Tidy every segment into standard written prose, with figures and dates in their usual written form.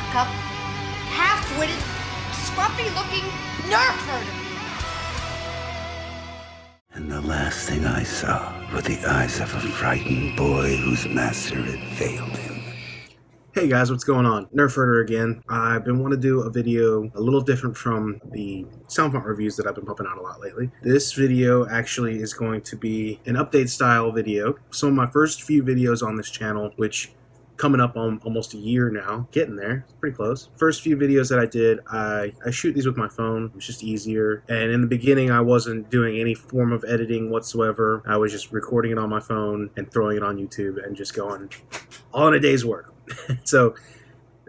backup, half-witted, scruffy-looking nerf herder. And the last thing I saw were the eyes of a frightened boy whose master had failed him. Hey guys, what's going on? Nerf herder again. I've been wanting to do a video a little different from the sound font reviews that I've been pumping out a lot lately. This video actually is going to be an update style video. Some of my first few videos on this channel, which coming up on almost a year now, getting there, it's pretty close. First few videos that I did, I shoot these with my phone. It's just easier. And in the beginning, I wasn't doing any form of editing whatsoever. I was just recording it on my phone and throwing it on YouTube and just going all in a day's work. So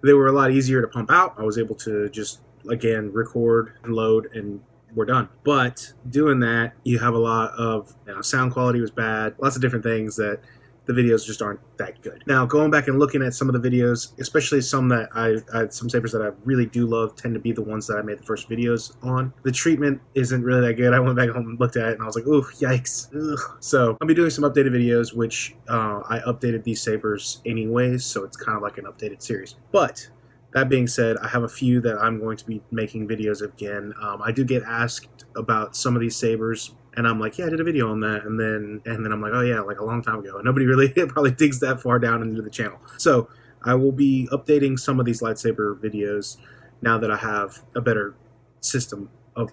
they were a lot easier to pump out. I was able to just, again, record and load and we're done. But doing that, you have a lot of, sound quality was bad, lots of different things that the videos just aren't that good. Now, going back and looking at some of the videos, especially some that some sabers that I really do love tend to be the ones that I made the first videos on. The treatment isn't really that good. I went back home and looked at it and I was like, ooh, yikes. Ugh. So I'll be doing some updated videos, which I updated these sabers anyways, so it's kind of like an updated series. But that being said, I have a few that I'm going to be making videos of again. I do get asked about some of these sabers, and I'm like, yeah, I did a video on that, and then I'm like, oh yeah, like a long time ago. And nobody really probably digs that far down into the channel. So I will be updating some of these lightsaber videos now that I have a better system of,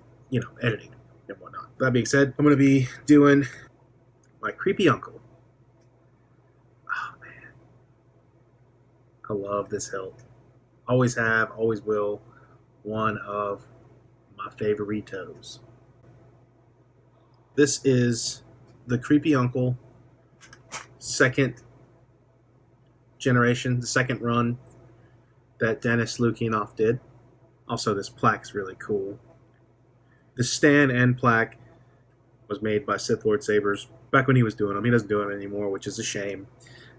editing and whatnot. That being said, I'm going to be doing my creepy uncle. Oh man, I love this hilt. Always have, always will. One of my favoritos. This is the Creepy Uncle second generation, the second run that Dennis Lukianoff did. Also, this plaque is really cool. The stand and plaque was made by Sith Lord Sabers back when he was doing them. He doesn't do them anymore, which is a shame.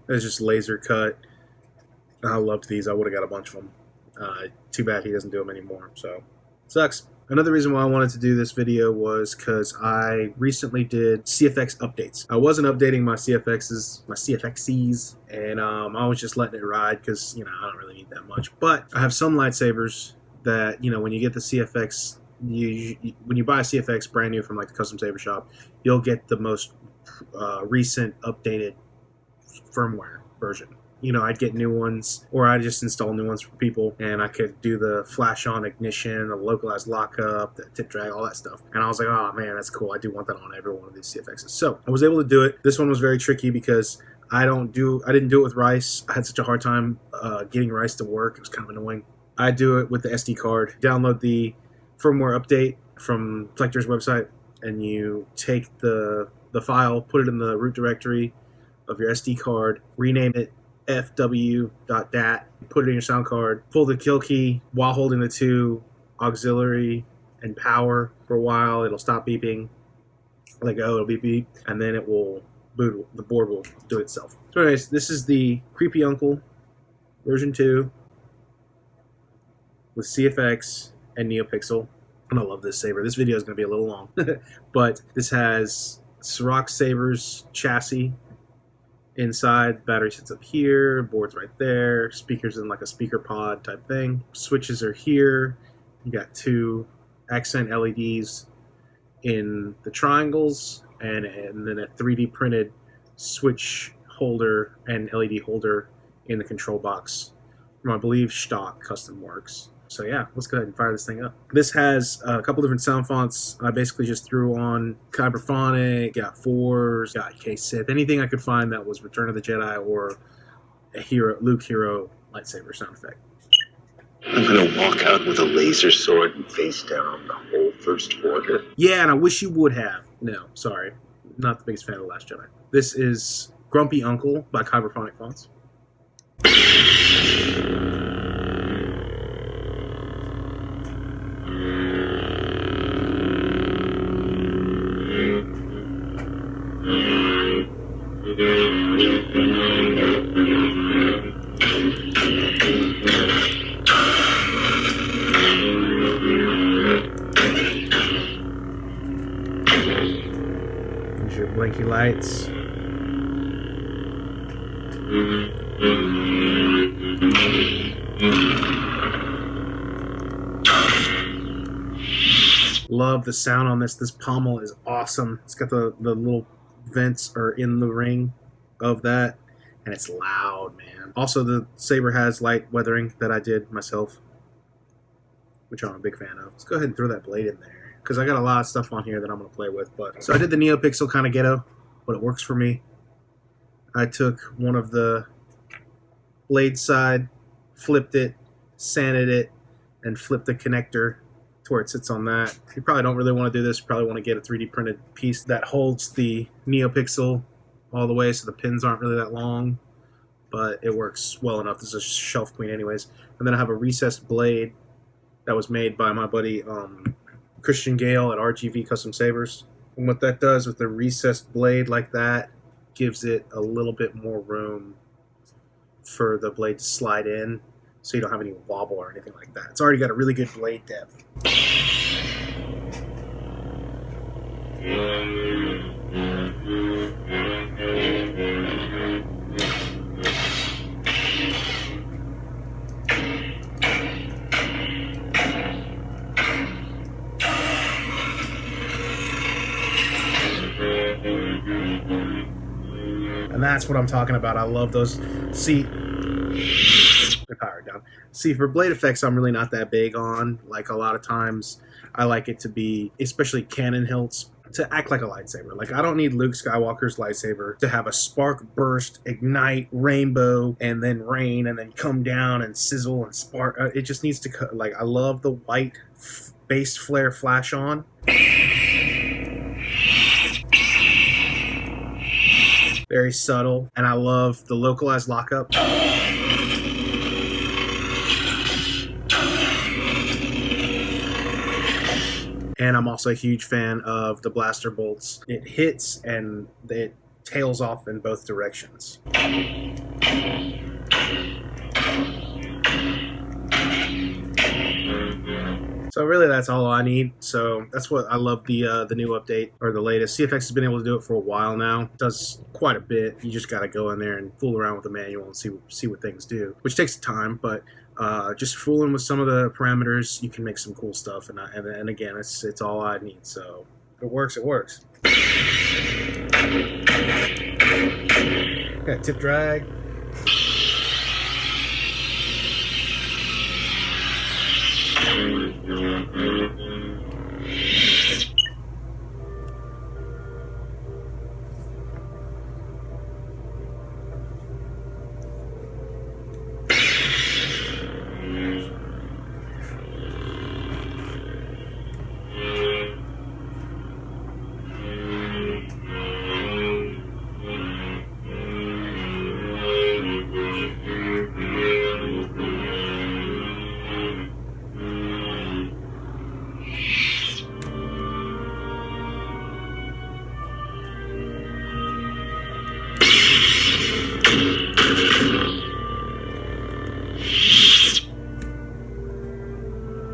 It was just laser cut. I loved these. I would have got a bunch of them. Too bad he doesn't do them anymore, so sucks. Another reason why I wanted to do this video was because I recently did CFX updates. I wasn't updating my CFXs, and I was just letting it ride because, I don't really need that much. But I have some lightsabers that, when you get the CFX, when you buy a CFX brand new from like the Custom Saber Shop, you'll get the most recent updated firmware version. I'd get new ones, or I'd just install new ones for people, and I could do the flash-on ignition, the localized lockup, the tip drag, all that stuff. And I was like, oh man, that's cool. I do want that on every one of these CFXs. So I was able to do it. This one was very tricky because I didn't do it with Rice. I had such a hard time getting Rice to work. It was kind of annoying. I do it with the SD card. Download the firmware update from Collector's website, and you take the file, put it in the root directory of your SD card, rename it fw.dat, put it in your sound card, pull the kill key while holding the two auxiliary and power for a while. It'll stop beeping, let go, it'll beep beep, and then it will boot. The board will do it itself. So anyways, this is the Creepy Uncle version 2 with CFX and NeoPixel. And I love this saber. This video is going to be a little long, but this has Ciroc Saber's chassis inside. Battery sits up here, board's right there, speakers in like a speaker pod type thing. Switches are here. You got 2 accent LEDs in the triangles, and then a 3D printed switch holder and LED holder in the control box from, I believe, Stock Custom Works. So yeah, let's go ahead and fire this thing up. This has a couple different sound fonts. I basically just threw on Kyberphonic, got 4s, got K-Sith, anything I could find that was Return of the Jedi or a Luke Hero lightsaber sound effect. I'm gonna walk out with a laser sword and face down the whole First Order. Yeah, and I wish you would have. No, sorry. Not the biggest fan of The Last Jedi. This is Grumpy Uncle by Kyberphonic Fonts. There's your blinky lights. Love the sound on this. This pommel is awesome. It's got the little vents are in the ring of that, and it's loud, man. Also, the saber has light weathering that I did myself, which I'm a big fan of. Let's go ahead and throw that blade in there, because I got a lot of stuff on here that I'm going to play with. But so I did the NeoPixel kind of ghetto, but it works for me. I took one of the blade side, flipped it, sanded it, and flipped the connector to where it sits on that. You probably don't really want to do this. You probably want to get a 3D printed piece that holds the NeoPixel all the way so the pins aren't really that long, but it works well enough. This is a shelf queen anyways. And then I have a recessed blade that was made by my buddy Christian Gale at RGV Custom Sabers. And what that does with the recessed blade like that gives it a little bit more room for the blade to slide in, so you don't have any wobble or anything like that. It's already got a really good blade depth. And that's what I'm talking about. I love those. See, power down. See, for blade effects, I'm really not that big on. Like, a lot of times, I like it to be, especially cannon hilts, to act like a lightsaber. Like, I don't need Luke Skywalker's lightsaber to have a spark, burst, ignite, rainbow, and then rain, and then come down and sizzle and spark. It just needs to, like, I love the white base flare flash on. Very subtle, and I love the localized lockup. And I'm also a huge fan of the blaster bolts. It hits and it tails off in both directions. So really, that's all I need. So that's what I love the new update, or the latest. CFX has been able to do it for a while now. It does quite a bit. You just got to go in there and fool around with the manual and see what things do, which takes time. But just fooling with some of the parameters, you can make some cool stuff. And again, it's all I need. So if it works, it works. Got tip drag.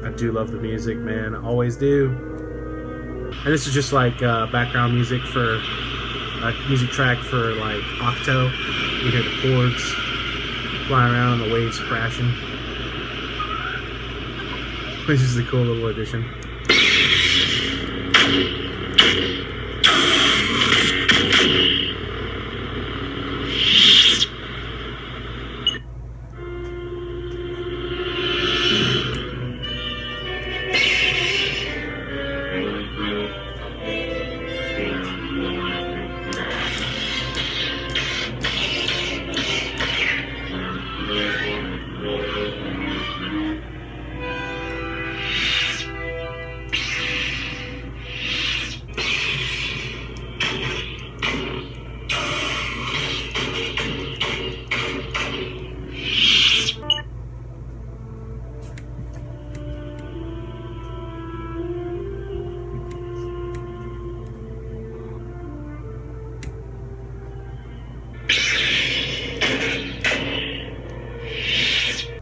I do love the music, man. I always do. And this is just like background music for a music track for like Octo. You hear the chords flying around and the waves crashing. This is a cool little addition.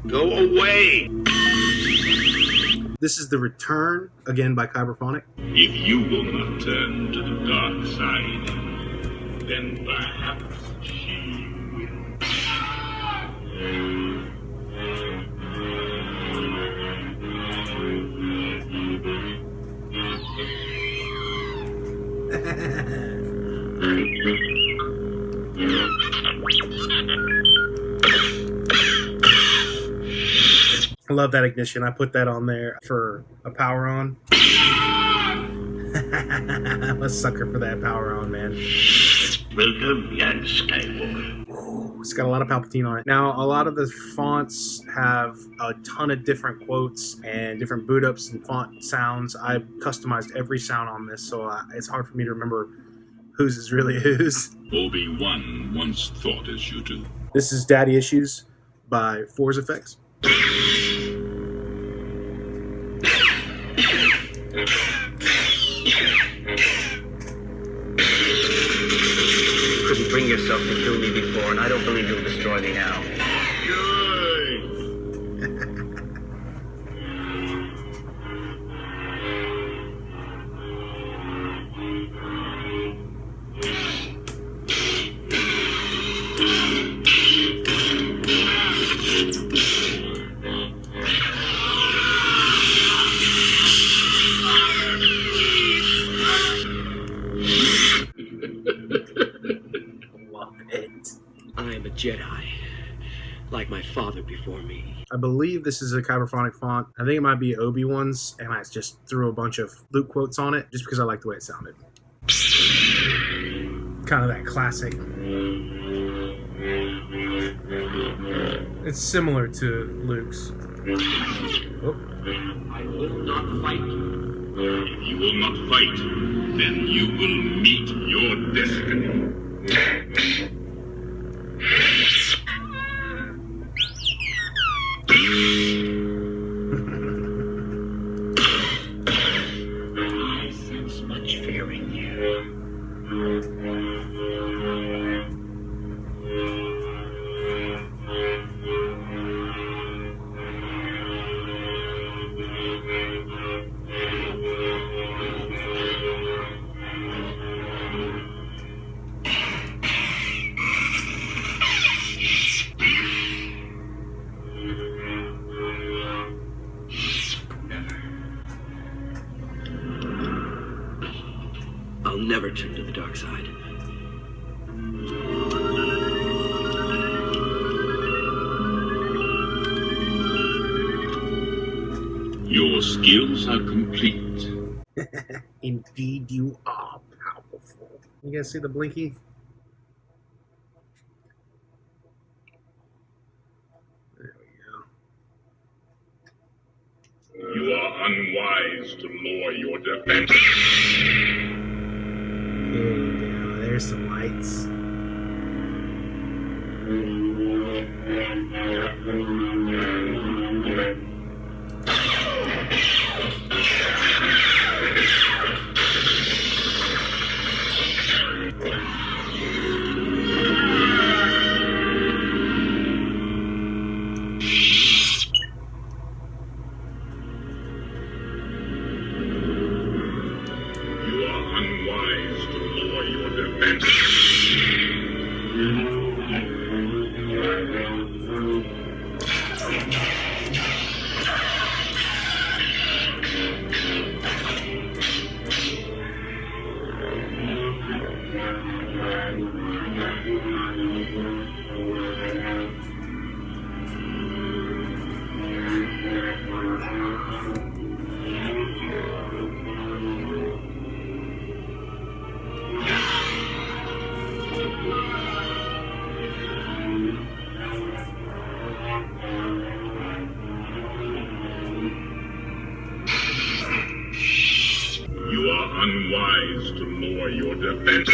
Go away! This is The Return, again by Kyberphonic. If you will not turn to the dark side, then perhaps she will. I love that ignition. I put that on there for a power on. I'm a sucker for that power on, man. Welcome, young Skywalker. Ooh, it's got a lot of Palpatine on it. Now, a lot of the fonts have a ton of different quotes and different boot ups and font sounds. I've customized every sound on this, so it's hard for me to remember whose is really whose. Obi-Wan once thought as you do. This is Daddy Issues by Force Effects. Couldn't bring yourself to kill me before, and I don't believe you'll destroy me now. Love it. I am a Jedi, like my father before me. I believe this is a Kyberphonic font. I think it might be Obi-Wan's, and I just threw a bunch of Luke quotes on it just because I like the way it sounded. Kind of that classic. It's similar to Luke's. Oh. I will not fight. If you will not fight, then you will meet your destiny. I sense much fear in you. I'll never turn to the dark side. Your skills are complete. Indeed, you are powerful. You guys see the blinky? There we go. You are unwise to lower your defense. There you go. There's some lights. You are unwise to lower your defense. You are unwise to lower your defense.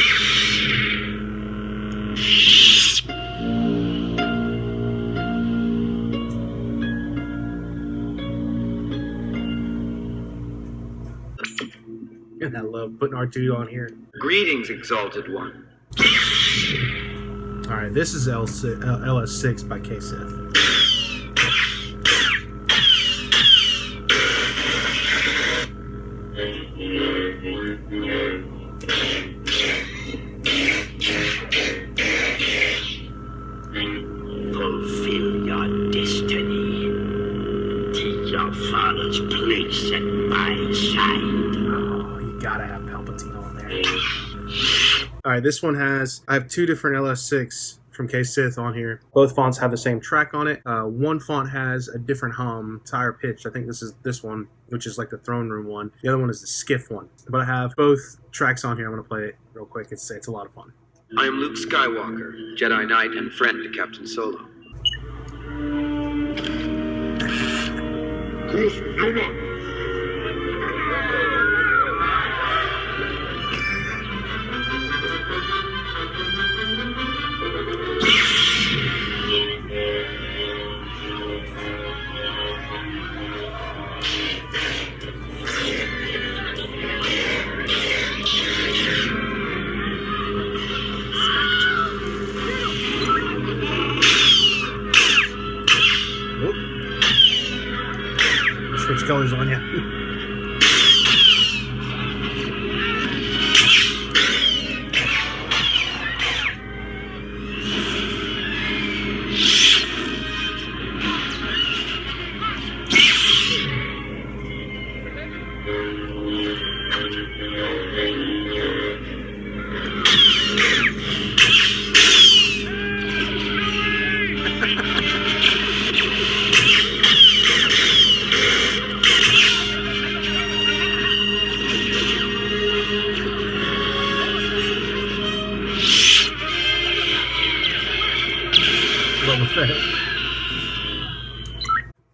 And I love putting R2 on here. Greetings, Exalted One. Alright, this is LS6 by K-Sith. Fulfill your destiny. Take your father's place at my side. Oh, you gotta have Palpatine on there. Alright, this one has, I have two different LS6 from K-Sith on here. Both fonts have the same track on it. One font has a different hum, it's higher pitched. I think this is this one, which is like the throne room one. The other one is the skiff one. But I have both tracks on here. I'm going to play it real quick. It's a lot of fun. I am Luke Skywalker, Jedi Knight and friend to Captain Solo. Course number. Switch colors on you.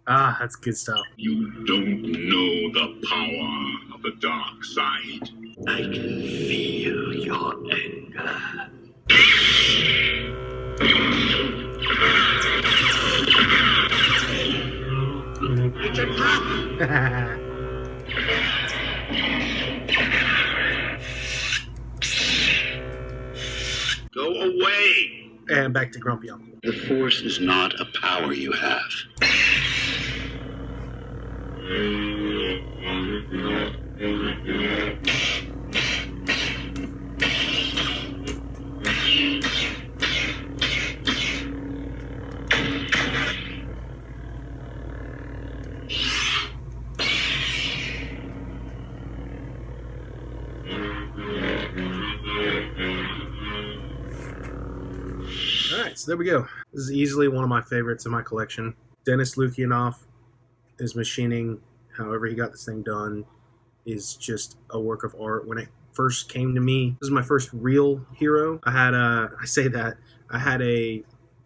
Ah, that's good stuff. You don't know the power of the dark side. I can feel your anger. It's a trap! Go away! And back to Grumpy Uncle. The Force is not a power you have. Alright, so there we go. This is easily one of my favorites in my collection. Dennis Lukianoff, his machining, however he got this thing done, is just a work of art. When it first came to me, this is my first real hero. I had a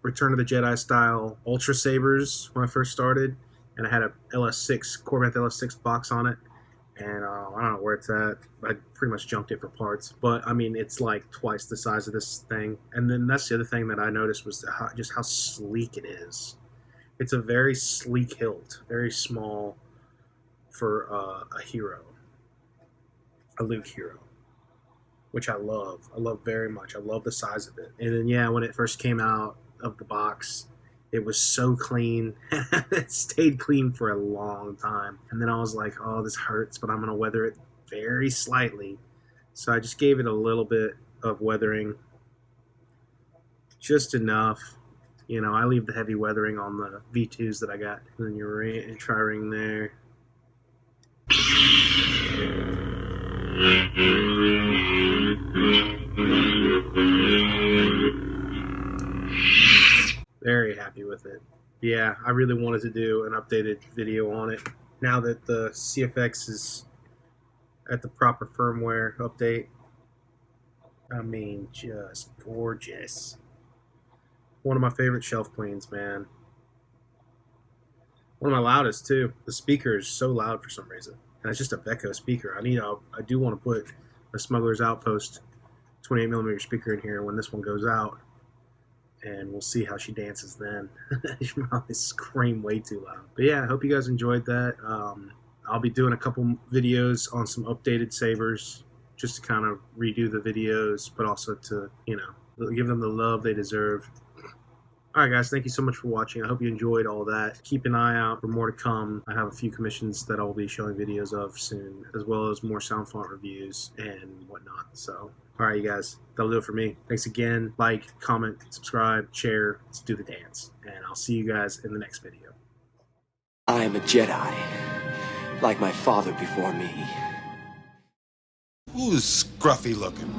Return of the Jedi style Ultra Sabers when I first started, and I had a LS6, Corvette LS6 box on it. And I don't know where it's at. I pretty much junked it for parts. But, I mean, it's like twice the size of this thing. And then that's the other thing that I noticed was just how sleek it is. It's a very sleek hilt. Very small for a hero. A Luke hero. Which I love. I love very much. I love the size of it. And then, yeah, when it first came out of the box, it was so clean. It stayed clean for a long time. And then I was like, oh, this hurts, but I'm going to weather it very slightly. So I just gave it a little bit of weathering. Just enough. You know, I leave the heavy weathering on the V2s that I got. And then your tri-ring there. Very happy with it. Yeah, I really wanted to do an updated video on it. Now that the CFX is at the proper firmware update. I mean, just gorgeous. One of my favorite shelf queens, man. One of my loudest, too. The speaker is so loud for some reason. And it's just a Vecco speaker. I do want to put a Smuggler's Outpost 28mm speaker in here when this one goes out. And we'll see how she dances then. She probably scream way too loud. But yeah, I hope you guys enjoyed that. I'll be doing a couple videos on some updated sabers, just to kind of redo the videos, but also to, you know, give them the love they deserve. Alright guys, thank you so much for watching. I hope you enjoyed all that. Keep an eye out for more to come. I have a few commissions that I'll be showing videos of soon, as well as more sound font reviews and whatnot. So, alright you guys, that'll do it for me. Thanks again. Like, comment, subscribe, share. Let's do the dance. And I'll see you guys in the next video. I am a Jedi, like my father before me. Who's scruffy looking?